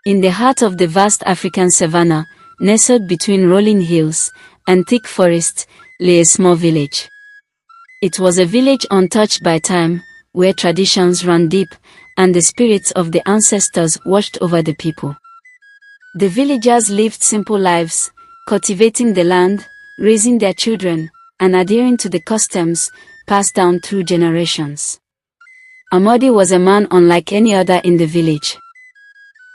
In the heart of the vast African savanna, nestled between rolling hills and thick forests, lay a small village. It was a village untouched by time, where traditions ran deep, and the spirits of the ancestors watched over the people. The villagers lived simple lives, cultivating the land, raising their children, and adhering to the customs passed down through generations. Amadi was a man unlike any other in the village.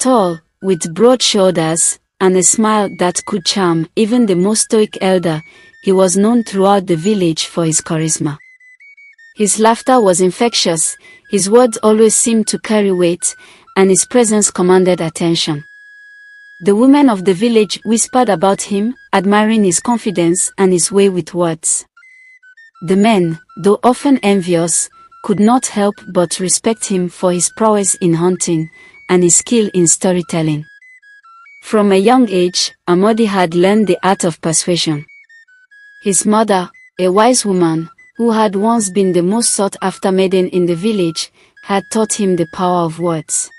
Tall, with broad shoulders, and a smile that could charm even the most stoic elder, he was known throughout the village for his charisma. His laughter was infectious, his words always seemed to carry weight, and his presence commanded attention. The women of the village whispered about him, admiring his confidence and his way with words. The men, though often envious, could not help but respect him for his prowess in hunting and his skill in storytelling. From a young age, Amadi had learned the art of persuasion. His mother, a wise woman, who had once been the most sought-after maiden in the village, had taught him the power of words.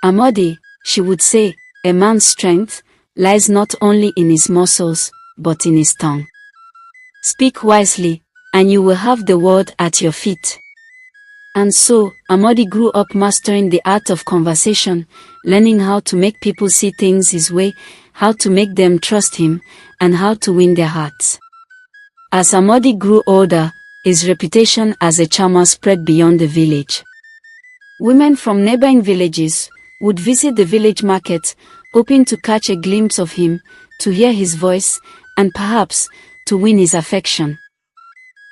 Amadi, she would say, a man's strength lies not only in his muscles, but in his tongue. Speak wisely, and you will have the world at your feet. And so, Amadi grew up mastering the art of conversation, learning how to make people see things his way, how to make them trust him, and how to win their hearts. As Amadi grew older, his reputation as a charmer spread beyond the village. Women from neighboring villages would visit the village market, hoping to catch a glimpse of him, to hear his voice, and perhaps, to win his affection.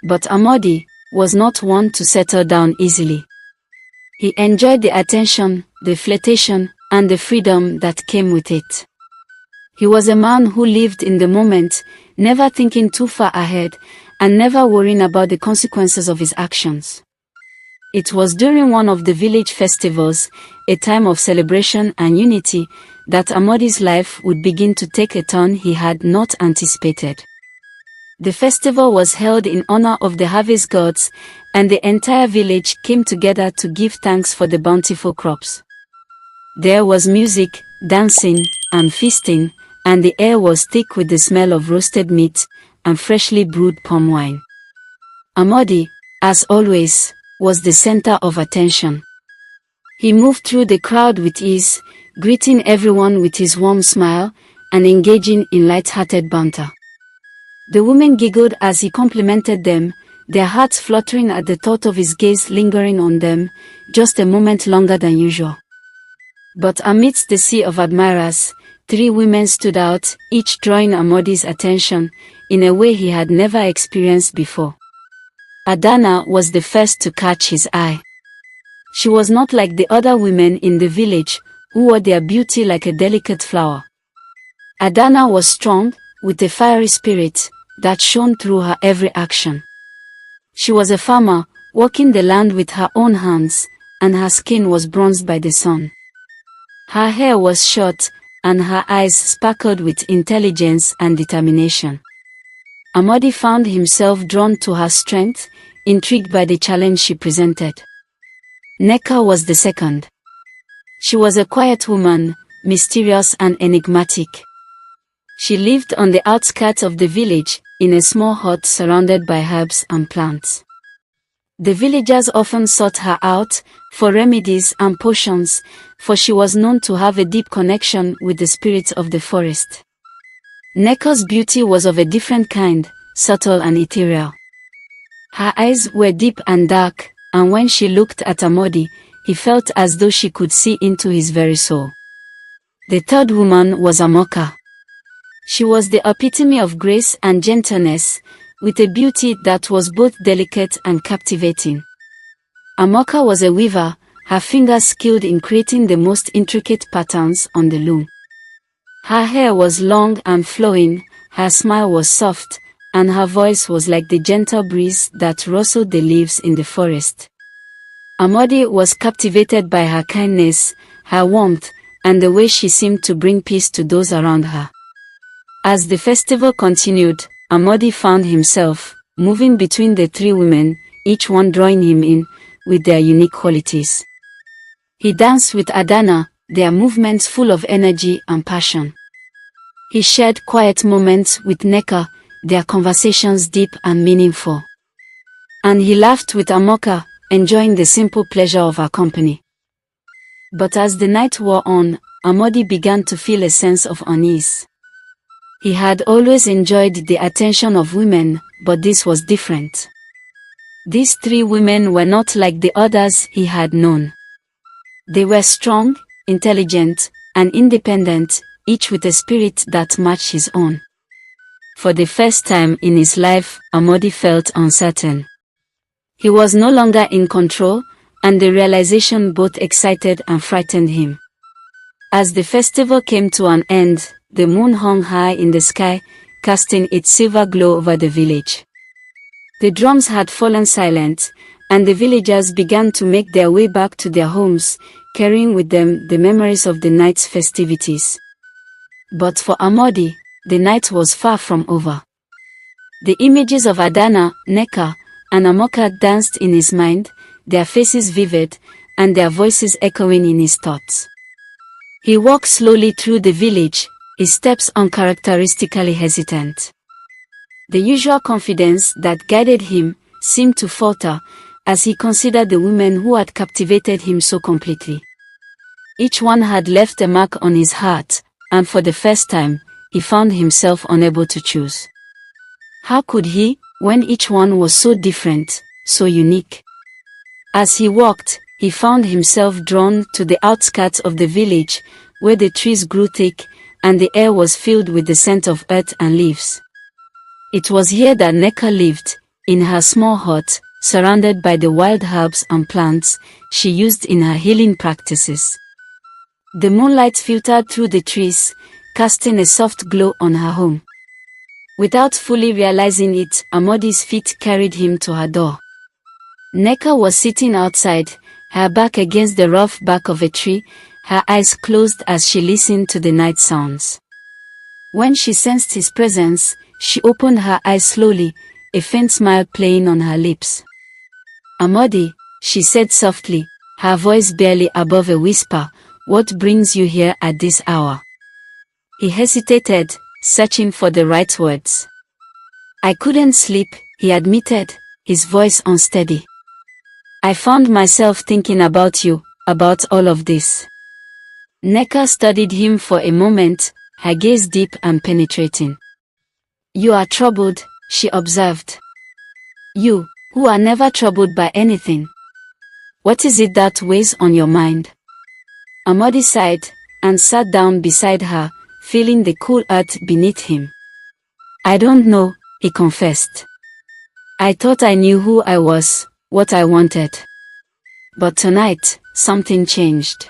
But Amadi was not one to settle down easily. He enjoyed the attention, the flirtation, and the freedom that came with it. He was a man who lived in the moment, never thinking too far ahead, and never worrying about the consequences of his actions. It was during one of the village festivals, a time of celebration and unity, that Amadi's life would begin to take a turn he had not anticipated. The festival was held in honor of the harvest gods, and the entire village came together to give thanks for the bountiful crops. There was music, dancing, and feasting, and the air was thick with the smell of roasted meat and freshly brewed palm wine. Amadi, as always, was the center of attention. He moved through the crowd with ease, greeting everyone with his warm smile, and engaging in light-hearted banter. The women giggled as he complimented them, their hearts fluttering at the thought of his gaze lingering on them, just a moment longer than usual. But amidst the sea of admirers, 3 women stood out, each drawing Amadi's attention, in a way he had never experienced before. Adana was the first to catch his eye. She was not like the other women in the village, who wore their beauty like a delicate flower. Adana was strong, with a fiery spirit that shone through her every action. She was a farmer, working the land with her own hands, and her skin was bronzed by the sun. Her hair was short, and her eyes sparkled with intelligence and determination. Amadi found himself drawn to her strength, intrigued by the challenge she presented. Neka was the second. She was a quiet woman, mysterious and enigmatic. She lived on the outskirts of the village, in a small hut surrounded by herbs and plants. The villagers often sought her out, for remedies and potions, for she was known to have a deep connection with the spirits of the forest. Neka's beauty was of a different kind, subtle and ethereal. Her eyes were deep and dark, and when she looked at Amadi, he felt as though she could see into his very soul. The third woman was Amoka. She was the epitome of grace and gentleness, with a beauty that was both delicate and captivating. Amoka was a weaver, her fingers skilled in creating the most intricate patterns on the loom. Her hair was long and flowing, her smile was soft, and her voice was like the gentle breeze that rustled the leaves in the forest. Amadi was captivated by her kindness, her warmth, and the way she seemed to bring peace to those around her. As the festival continued, Amadi found himself moving between the 3 women, each one drawing him in, with their unique qualities. He danced with Adana, their movements full of energy and passion. He shared quiet moments with Neka, their conversations deep and meaningful. And he laughed with Amoka, enjoying the simple pleasure of her company. But as the night wore on, Amodi began to feel a sense of unease. He had always enjoyed the attention of women, but this was different. These three women were not like the others he had known. They were strong, intelligent, and independent, each with a spirit that matched his own. For the first time in his life, Amodi felt uncertain. He was no longer in control, and the realization both excited and frightened him. As the festival came to an end, the moon hung high in the sky, casting its silver glow over the village. The drums had fallen silent, and the villagers began to make their way back to their homes, carrying with them the memories of the night's festivities. But for Amodi, the night was far from over. The images of Adana, Neka, and Amoka danced in his mind, their faces vivid, and their voices echoing in his thoughts. He walked slowly through the village, his steps uncharacteristically hesitant. The usual confidence that guided him seemed to falter as he considered the women who had captivated him so completely. Each one had left a mark on his heart, and for the first time, he found himself unable to choose. How could he, when each one was so different, so unique? As he walked, he found himself drawn to the outskirts of the village, where the trees grew thick, and the air was filled with the scent of earth and leaves. It was here that Neka lived, in her small hut, surrounded by the wild herbs and plants she used in her healing practices. The moonlight filtered through the trees, casting a soft glow on her home. Without fully realizing it, Amodi's feet carried him to her door. Neka was sitting outside, her back against the rough bark of a tree, her eyes closed as she listened to the night sounds. When she sensed his presence, she opened her eyes slowly, a faint smile playing on her lips. "Amodi," she said softly, her voice barely above a whisper, "what brings you here at this hour?" He hesitated, searching for the right words. "I couldn't sleep," he admitted, his voice unsteady. "I found myself thinking about you, about all of this." Neka studied him for a moment, her gaze deep and penetrating. "You are troubled," she observed. "You, who are never troubled by anything. What is it that weighs on your mind?" Amodi sighed, and sat down beside her, feeling the cool earth beneath him. "I don't know," he confessed. "I thought I knew who I was, what I wanted. But tonight, something changed.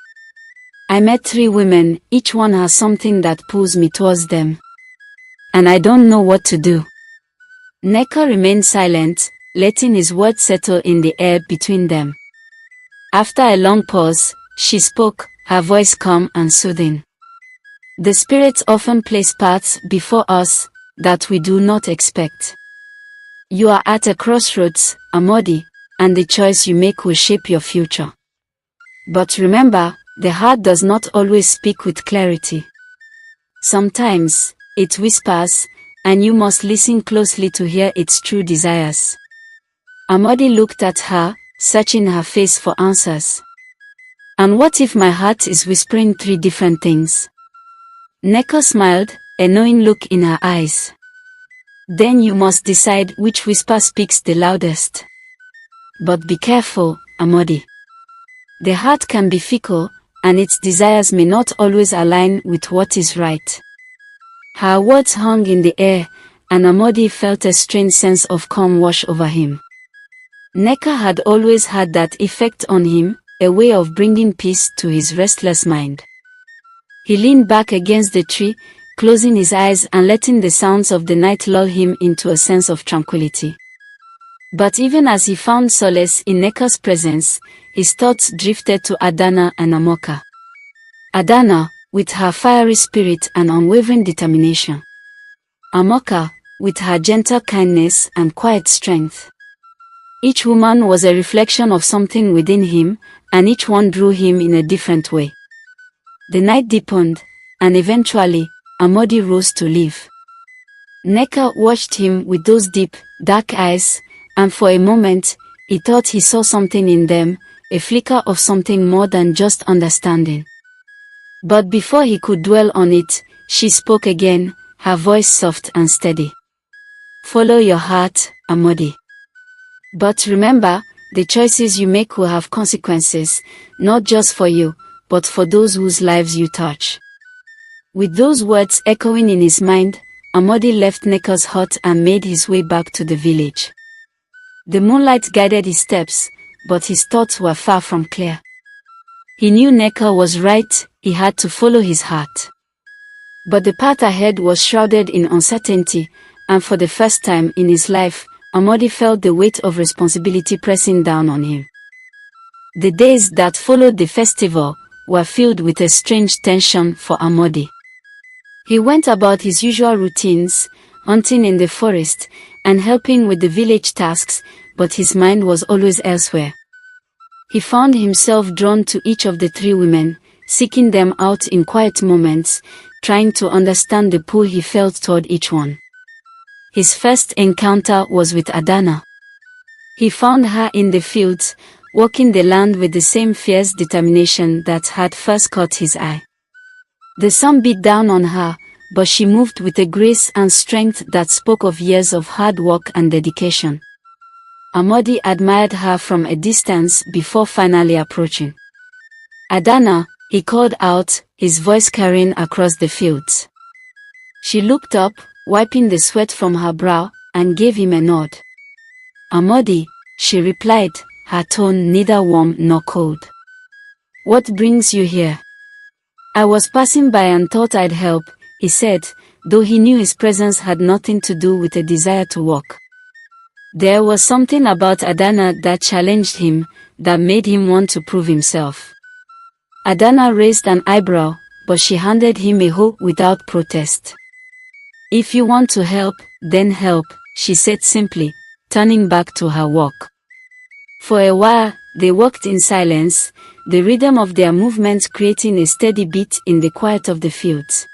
I met three women, each one has something that pulls me towards them. And I don't know what to do." Neka remained silent, letting his words settle in the air between them. After a long pause, she spoke, her voice calm and soothing. "The spirits often place paths before us that we do not expect. You are at a crossroads, Amodi, and the choice you make will shape your future. But remember, the heart does not always speak with clarity. Sometimes, it whispers, and you must listen closely to hear its true desires." Amodi looked at her, searching her face for answers. "And what if my heart is whispering three different things?" Neka smiled, a knowing look in her eyes. "Then you must decide which whisper speaks the loudest. But be careful, Amodi. The heart can be fickle, and its desires may not always align with what is right." Her words hung in the air, and Amodi felt a strange sense of calm wash over him. Neka had always had that effect on him, a way of bringing peace to his restless mind. He leaned back against the tree, closing his eyes and letting the sounds of the night lull him into a sense of tranquility. But even as he found solace in Neka's presence, his thoughts drifted to Adana and Amoka. Adana, with her fiery spirit and unwavering determination. Amoka, with her gentle kindness and quiet strength. Each woman was a reflection of something within him, and each one drew him in a different way. The night deepened, and eventually, Amadi rose to leave. Neka watched him with those deep, dark eyes, and for a moment, he thought he saw something in them, a flicker of something more than just understanding. But before he could dwell on it, she spoke again, her voice soft and steady. "Follow your heart, Amadi. But remember, the choices you make will have consequences, not just for you, but for those whose lives you touch." With those words echoing in his mind, Amadi left Neka's hut and made his way back to the village. The moonlight guided his steps, but his thoughts were far from clear. He knew Neka was right, he had to follow his heart. But the path ahead was shrouded in uncertainty, and for the first time in his life, Amadi felt the weight of responsibility pressing down on him. The days that followed the festival were filled with a strange tension for Amadi. He went about his usual routines, hunting in the forest, and helping with the village tasks, but his mind was always elsewhere. He found himself drawn to each of the three women, seeking them out in quiet moments, trying to understand the pull he felt toward each one. His first encounter was with Adana. He found her in the fields, walking the land with the same fierce determination that had first caught his eye. The sun beat down on her, but she moved with a grace and strength that spoke of years of hard work and dedication. Amadi admired her from a distance before finally approaching. "Adana," he called out, his voice carrying across the fields. She looked up, wiping the sweat from her brow, and gave him a nod. "Amadi," she replied, her tone neither warm nor cold. "What brings you here?" "I was passing by and thought I'd help," he said, though he knew his presence had nothing to do with a desire to walk. There was something about Adana that challenged him, that made him want to prove himself. Adana raised an eyebrow, but she handed him a hoe without protest. "If you want to help, then help," she said simply, turning back to her walk. For a while, they walked in silence, the rhythm of their movements creating a steady beat in the quiet of the fields.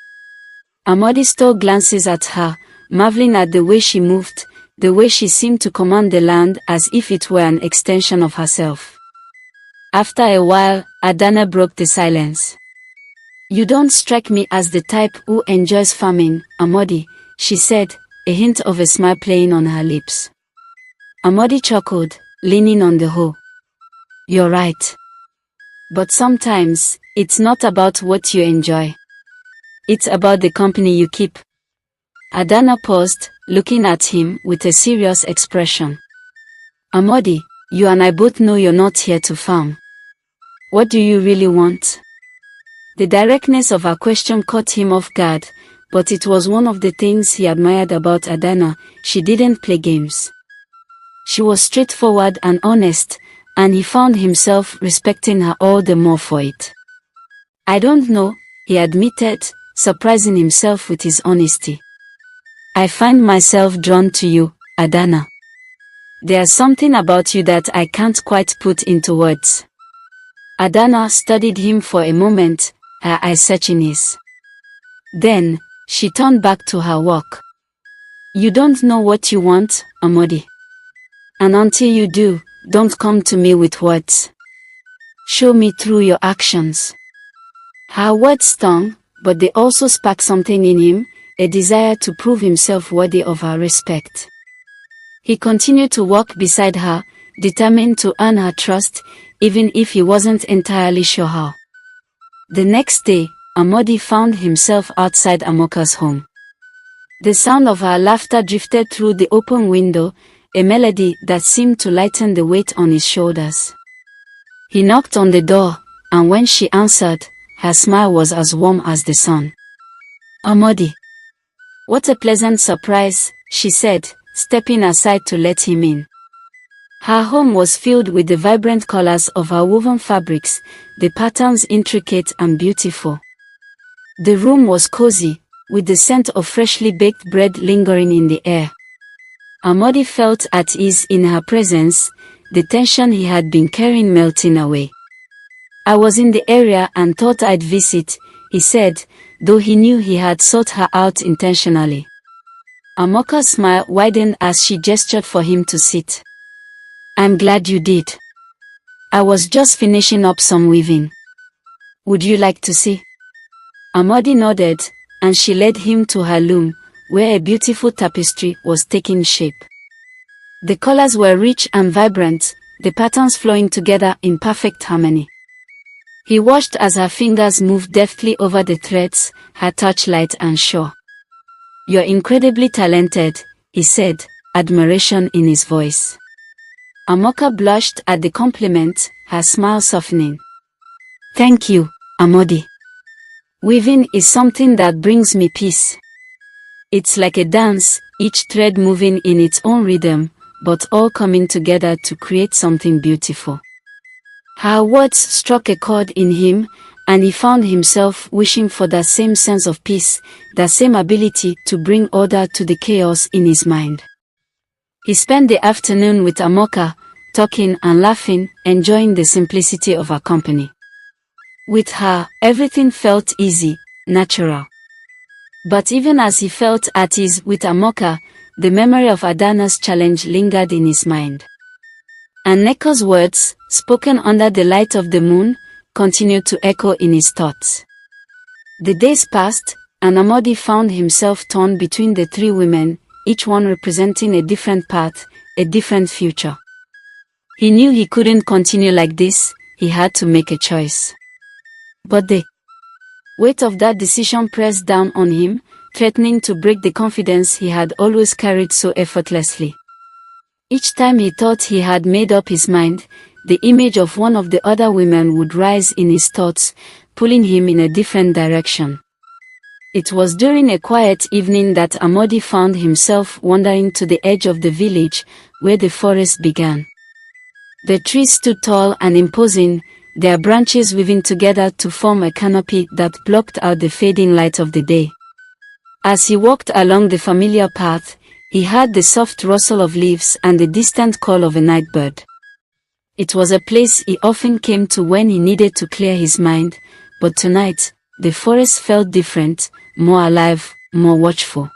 Amadi stole glances at her, marveling at the way she moved, the way she seemed to command the land as if it were an extension of herself. After a while, Adana broke the silence. "You don't strike me as the type who enjoys farming, Amadi," she said, a hint of a smile playing on her lips. Amadi chuckled, leaning on the hoe. "You're right. But sometimes, it's not about what you enjoy. It's about the company you keep." Adana paused, looking at him with a serious expression. "Amadi, you and I both know you're not here to farm. What do you really want?" The directness of her question caught him off guard, but it was one of the things he admired about Adana. She didn't play games. She was straightforward and honest, and he found himself respecting her all the more for it. "I don't know," he admitted, surprising himself with his honesty. "I find myself drawn to you, Adana. There's something about you that I can't quite put into words." Adana studied him for a moment, her eyes searching his. Then, she turned back to her work. "You don't know what you want, Amadi. And until you do, don't come to me with words. Show me through your actions." Her words stung, but they also sparked something in him, a desire to prove himself worthy of her respect. He continued to walk beside her, determined to earn her trust, even if he wasn't entirely sure how. The next day, Amadi found himself outside Amoka's home. The sound of her laughter drifted through the open window, a melody that seemed to lighten the weight on his shoulders. He knocked on the door, and when she answered, her smile was as warm as the sun. "Amadi. What a pleasant surprise," she said, stepping aside to let him in. Her home was filled with the vibrant colors of her woven fabrics, the patterns intricate and beautiful. The room was cozy, with the scent of freshly baked bread lingering in the air. Amadi felt at ease in her presence, the tension he had been carrying melting away. I was in the area and thought I'd visit, he said, though he knew he had sought her out intentionally. Amoka's smile widened as she gestured for him to sit. I'm glad you did. I was just finishing up some weaving. Would you like to see? Amadi nodded, and she led him to her loom, where a beautiful tapestry was taking shape. The colors were rich and vibrant, the patterns flowing together in perfect harmony. He watched as her fingers moved deftly over the threads, her touch light and sure. You're incredibly talented, he said, admiration in his voice. Amoka blushed at the compliment, her smile softening. Thank you, Amadi. Weaving is something that brings me peace. It's like a dance, each thread moving in its own rhythm, but all coming together to create something beautiful. Her words struck a chord in him, and he found himself wishing for that same sense of peace, that same ability to bring order to the chaos in his mind. He spent the afternoon with Amoka, talking and laughing, enjoying the simplicity of her company. With her, everything felt easy, natural. But even as he felt at ease with Amoka, the memory of Adana's challenge lingered in his mind. And Neko's words, spoken under the light of the moon, continued to echo in his thoughts. The days passed, and Amadi found himself torn between the three women, each one representing a different path, a different future. He knew he couldn't continue like this, he had to make a choice. But the weight of that decision pressed down on him, threatening to break the confidence he had always carried so effortlessly. Each time he thought he had made up his mind, the image of one of the other women would rise in his thoughts, pulling him in a different direction. It was during a quiet evening that Amadi found himself wandering to the edge of the village, where the forest began. The trees stood tall and imposing, their branches weaving together to form a canopy that blocked out the fading light of the day. As he walked along the familiar path, he heard the soft rustle of leaves and the distant call of a night bird. It was a place he often came to when he needed to clear his mind, but tonight, the forest felt different, more alive, more watchful.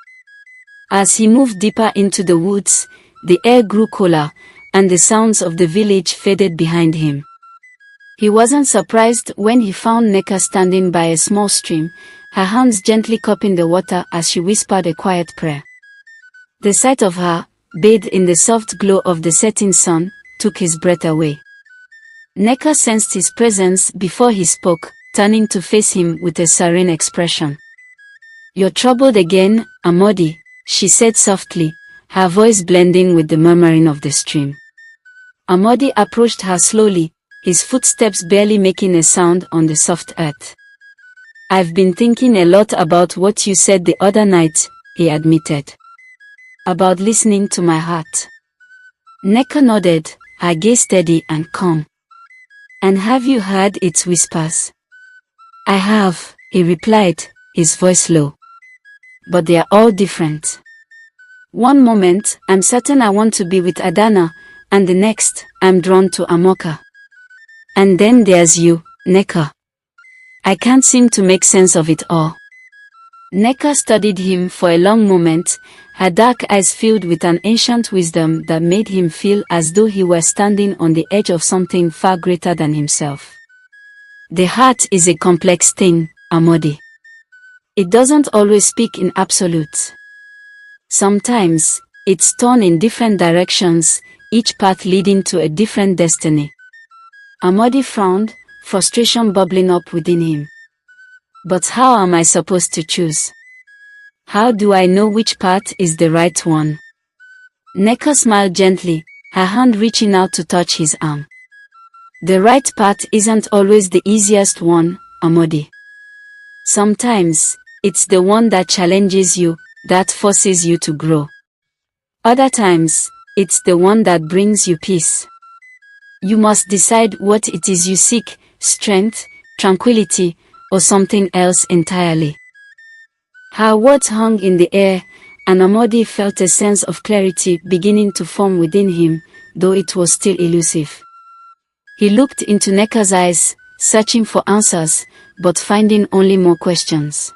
As he moved deeper into the woods, the air grew cooler, and the sounds of the village faded behind him. He wasn't surprised when he found Neka standing by a small stream, her hands gently cupping the water as she whispered a quiet prayer. The sight of her, bathed in the soft glow of the setting sun, took his breath away. Neka sensed his presence before he spoke, turning to face him with a serene expression. You're troubled again, Amadi, she said softly, her voice blending with the murmuring of the stream. Amadi approached her slowly, his footsteps barely making a sound on the soft earth. I've been thinking a lot about what you said the other night, he admitted. About listening to my heart. Neka nodded, her gaze steady and calm. And have you heard its whispers? I have, he replied, his voice low. But they are all different. One moment, I'm certain I want to be with Adana, and the next, I'm drawn to Amoka. And then there's you, Neka. I can't seem to make sense of it all. Neka studied him for a long moment, her dark eyes filled with an ancient wisdom that made him feel as though he were standing on the edge of something far greater than himself. The heart is a complex thing, Amadi. It doesn't always speak in absolutes. Sometimes, it's torn in different directions, each path leading to a different destiny. Amadi frowned, frustration bubbling up within him. But how am I supposed to choose? How do I know which path is the right one? Neka smiled gently, her hand reaching out to touch his arm. The right path isn't always the easiest one, Amadi. Sometimes, it's the one that challenges you, that forces you to grow. Other times, it's the one that brings you peace. You must decide what it is you seek, strength, tranquility, or something else entirely. Her words hung in the air, and Amadi felt a sense of clarity beginning to form within him, though it was still elusive. He looked into Neka's eyes, searching for answers, but finding only more questions.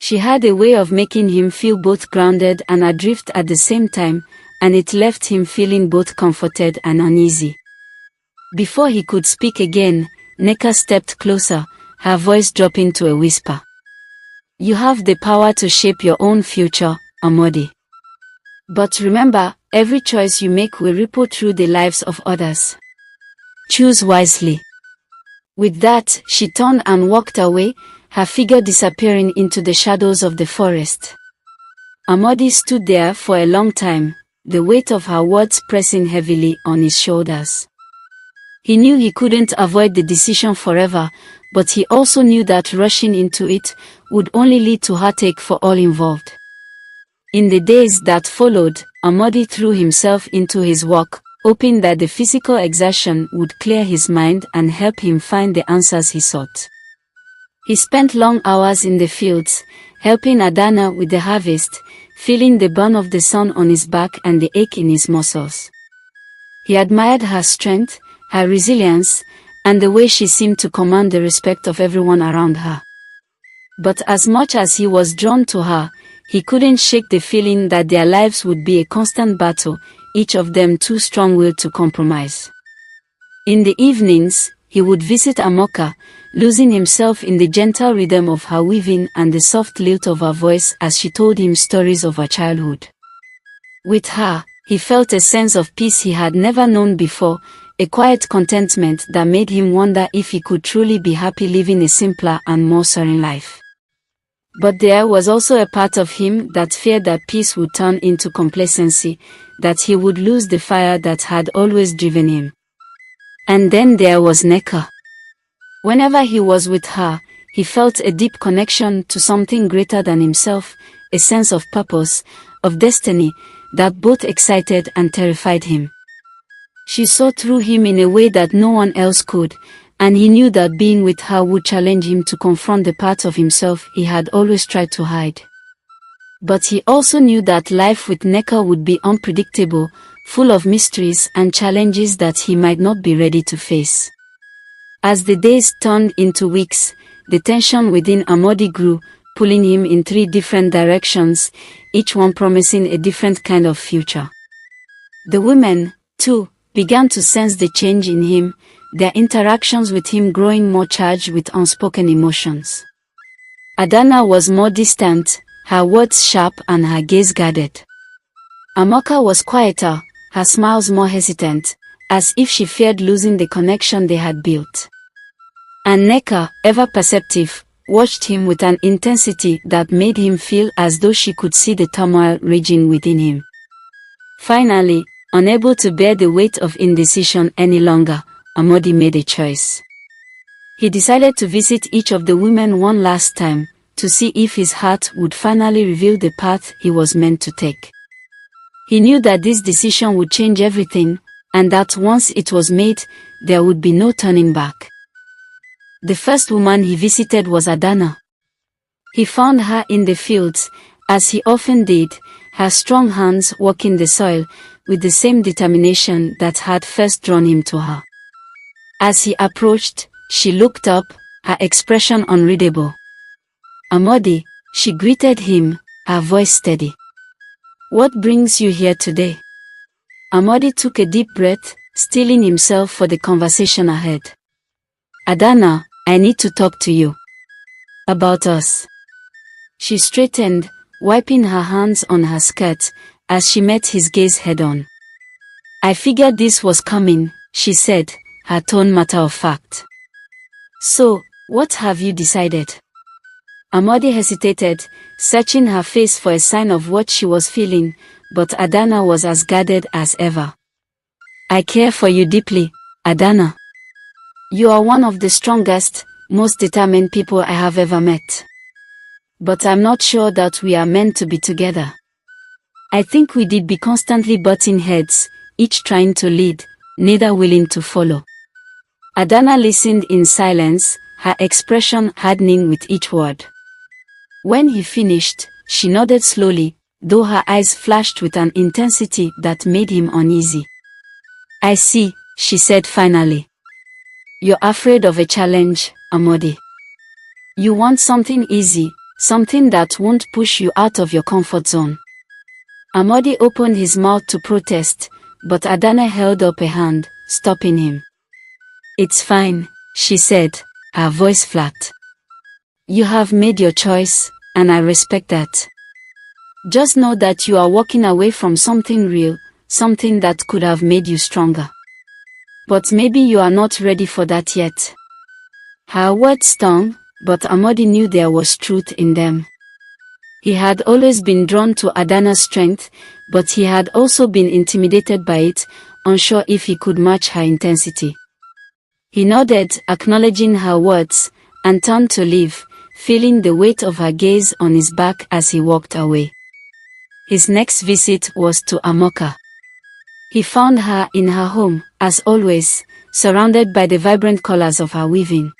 She had a way of making him feel both grounded and adrift at the same time, and it left him feeling both comforted and uneasy. Before he could speak again, Neka stepped closer, her voice dropping to a whisper. "You have the power to shape your own future, Amodi. But remember, every choice you make will ripple through the lives of others. Choose wisely." With that, she turned and walked away, her figure disappearing into the shadows of the forest. Amodi stood there for a long time, the weight of her words pressing heavily on his shoulders. He knew he couldn't avoid the decision forever, but he also knew that rushing into it would only lead to heartache for all involved. In the days that followed, Amodi threw himself into his work, hoping that the physical exertion would clear his mind and help him find the answers he sought. He spent long hours in the fields, helping Adana with the harvest, feeling the burn of the sun on his back and the ache in his muscles. He admired her strength, her resilience, and the way she seemed to command the respect of everyone around her. But as much as he was drawn to her, he couldn't shake the feeling that their lives would be a constant battle, each of them too strong-willed to compromise. In the evenings, he would visit Amoka, losing himself in the gentle rhythm of her weaving and the soft lilt of her voice as she told him stories of her childhood. With her, he felt a sense of peace he had never known before, a quiet contentment that made him wonder if he could truly be happy living a simpler and more serene life. But there was also a part of him that feared that peace would turn into complacency, that he would lose the fire that had always driven him. And then there was Neka. Whenever he was with her, he felt a deep connection to something greater than himself, a sense of purpose, of destiny, that both excited and terrified him. She saw through him in a way that no one else could, and he knew that being with her would challenge him to confront the parts of himself he had always tried to hide. But he also knew that life with Neka would be unpredictable, full of mysteries and challenges that he might not be ready to face. As the days turned into weeks, the tension within Amodi grew, pulling him in 3 different directions, each one promising a different kind of future. The women, too, began to sense the change in him, their interactions with him growing more charged with unspoken emotions. Adana was more distant, her words sharp and her gaze guarded. Amoka was quieter, her smiles more hesitant, as if she feared losing the connection they had built. And Neka, ever perceptive, watched him with an intensity that made him feel as though she could see the turmoil raging within him. Finally, unable to bear the weight of indecision any longer, Amodi made a choice. He decided to visit each of the women one last time, to see if his heart would finally reveal the path he was meant to take. He knew that this decision would change everything, and that once it was made, there would be no turning back. The first woman he visited was Adana. He found her in the fields, as he often did, her strong hands working the soil, with the same determination that had first drawn him to her. As he approached, she looked up, her expression unreadable. "Amodi," she greeted him, her voice steady. "What brings you here today?" Amodi took a deep breath, steeling himself for the conversation ahead. "Adana, I need to talk to you. About us." She straightened, wiping her hands on her skirt, as she met his gaze head-on. "I figured this was coming," she said, her tone matter-of-fact. "So, what have you decided?" Amodi hesitated, searching her face for a sign of what she was feeling, but Adana was as guarded as ever. "I care for you deeply, Adana. You are one of the strongest, most determined people I have ever met. But I'm not sure that we are meant to be together. I think we did be constantly butting heads, each trying to lead, neither willing to follow." Adana listened in silence, her expression hardening with each word. When he finished, she nodded slowly, though her eyes flashed with an intensity that made him uneasy. "I see," she said finally. You're afraid of a challenge, Amodi. You want something easy, something that won't push you out of your comfort zone. Amodi opened his mouth to protest, but Adana held up a hand, stopping him. It's fine, she said, her voice flat. You have made your choice, and I respect that. Just know that you are walking away from something real, something that could have made you stronger. But maybe you are not ready for that yet. Her words stung, but Amodi knew there was truth in them. He had always been drawn to Adana's strength, but he had also been intimidated by it, unsure if he could match her intensity. He nodded, acknowledging her words, and turned to leave, feeling the weight of her gaze on his back as he walked away. His next visit was to Amoka. He found her in her home, as always, surrounded by the vibrant colors of her weaving.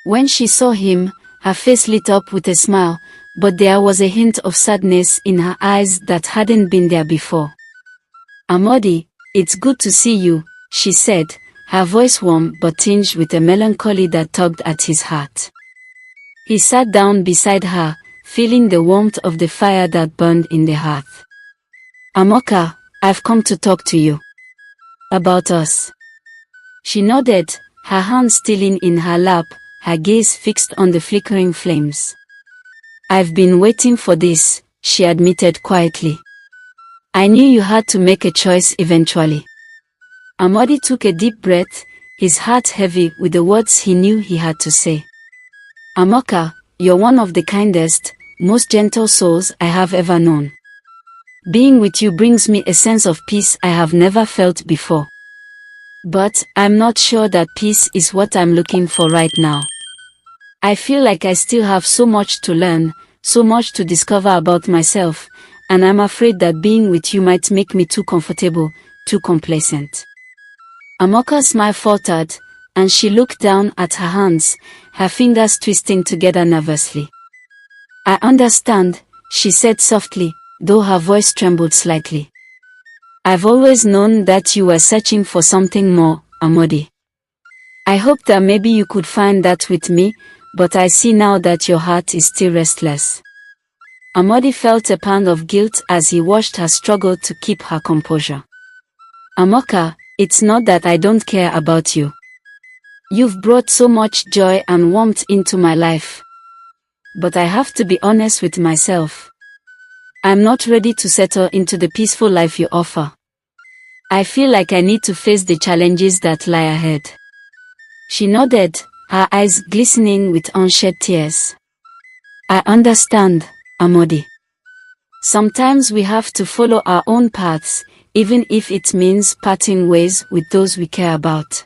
When she saw him, her face lit up with a smile, but there was a hint of sadness in her eyes that hadn't been there before. Amodi, it's good to see you, she said, her voice warm but tinged with a melancholy that tugged at his heart. He sat down beside her, feeling the warmth of the fire that burned in the hearth. Amoka, I've come to talk to you. About us. She nodded, her hands still in her lap, her gaze fixed on the flickering flames. I've been waiting for this, she admitted quietly. I knew you had to make a choice eventually. Amodi took a deep breath, his heart heavy with the words he knew he had to say. Amoka, you're one of the kindest, most gentle souls I have ever known. Being with you brings me a sense of peace I have never felt before. But I'm not sure that peace is what I'm looking for right now. I feel like I still have so much to learn, so much to discover about myself, and I'm afraid that being with you might make me too comfortable, too complacent. Amoka's smile faltered, and she looked down at her hands, her fingers twisting together nervously. I understand, she said softly, though her voice trembled slightly. I've always known that you were searching for something more, Amodi. I hoped that maybe you could find that with me, but I see now that your heart is still restless. Amodi felt a pang of guilt as he watched her struggle to keep her composure. Amoka, it's not that I don't care about you. You've brought so much joy and warmth into my life. But I have to be honest with myself. I'm not ready to settle into the peaceful life you offer. I feel like I need to face the challenges that lie ahead. She nodded, her eyes glistening with unshed tears. I understand, Amodi. Sometimes we have to follow our own paths, even if it means parting ways with those we care about.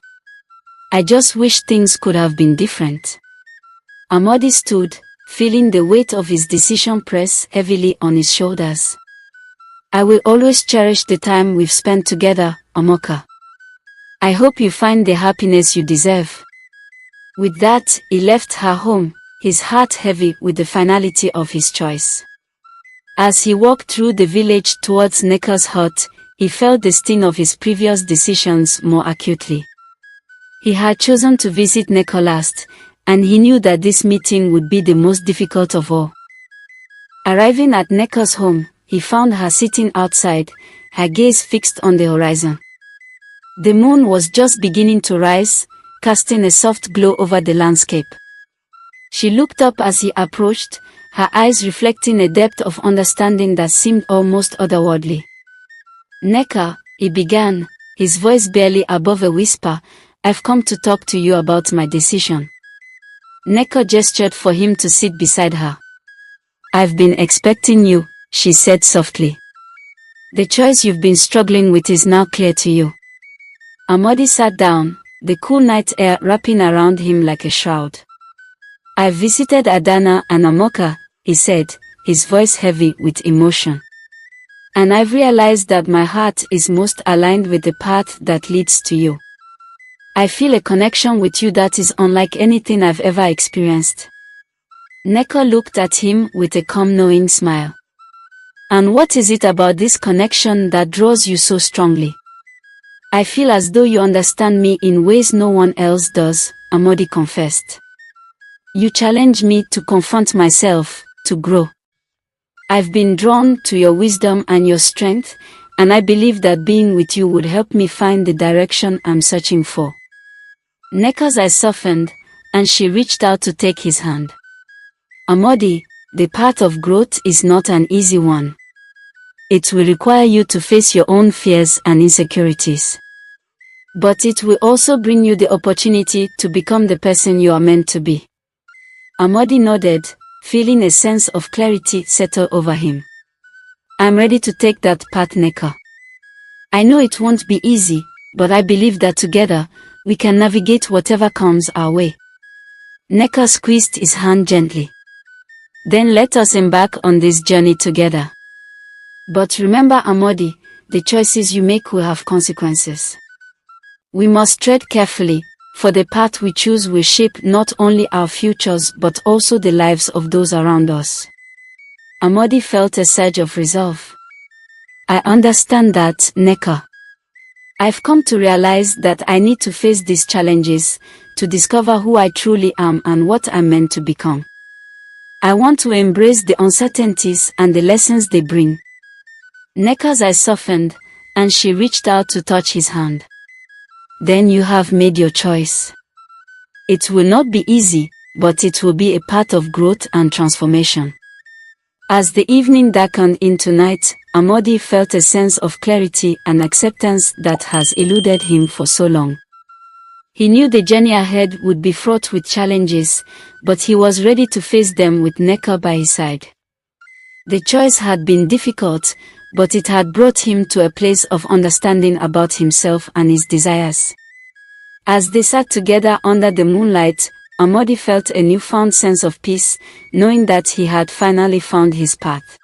I just wish things could have been different. Amodi stood, feeling the weight of his decision press heavily on his shoulders. I will always cherish the time we've spent together, Amoka. I hope you find the happiness you deserve. With that, he left her home, his heart heavy with the finality of his choice. As he walked through the village towards Neka's hut, he felt the sting of his previous decisions more acutely. He had chosen to visit Neka last, and he knew that this meeting would be the most difficult of all. Arriving at Neka's home, he found her sitting outside, her gaze fixed on the horizon. The moon was just beginning to rise, casting a soft glow over the landscape. She looked up as he approached, her eyes reflecting a depth of understanding that seemed almost otherworldly. Neka, he began, his voice barely above a whisper, I've come to talk to you about my decision. Neka gestured for him to sit beside her. I've been expecting you, she said softly. The choice you've been struggling with is now clear to you. Amodi sat down, the cool night air wrapping around him like a shroud. I've visited Adana and Amoka, he said, his voice heavy with emotion. And I've realized that my heart is most aligned with the path that leads to you. I feel a connection with you that is unlike anything I've ever experienced. Neka looked at him with a calm knowing smile. And what is it about this connection that draws you so strongly? I feel as though you understand me in ways no one else does, Amodi confessed. You challenge me to confront myself, to grow. I've been drawn to your wisdom and your strength, and I believe that being with you would help me find the direction I'm searching for. Nneka's eyes softened, and she reached out to take his hand. Amodi, the path of growth is not an easy one. It will require you to face your own fears and insecurities. But it will also bring you the opportunity to become the person you are meant to be. Amodi nodded, feeling a sense of clarity settle over him. I'm ready to take that path, Nneka. I know it won't be easy, but I believe that together, we can navigate whatever comes our way. Nneka squeezed his hand gently. Then let us embark on this journey together. But remember, Amodi, the choices you make will have consequences. We must tread carefully, for the path we choose will shape not only our futures but also the lives of those around us. Amodi felt a surge of resolve. I understand that, Nneka. I've come to realize that I need to face these challenges, to discover who I truly am and what I'm meant to become. I want to embrace the uncertainties and the lessons they bring. Nneka's eyes softened, and she reached out to touch his hand. Then you have made your choice. It will not be easy, but it will be a path of growth and transformation. As the evening darkened into night, Amodi felt a sense of clarity and acceptance that has eluded him for so long. He knew the journey ahead would be fraught with challenges, but he was ready to face them with Nneka by his side. The choice had been difficult, but it had brought him to a place of understanding about himself and his desires. As they sat together under the moonlight, Amodi felt a newfound sense of peace, knowing that he had finally found his path.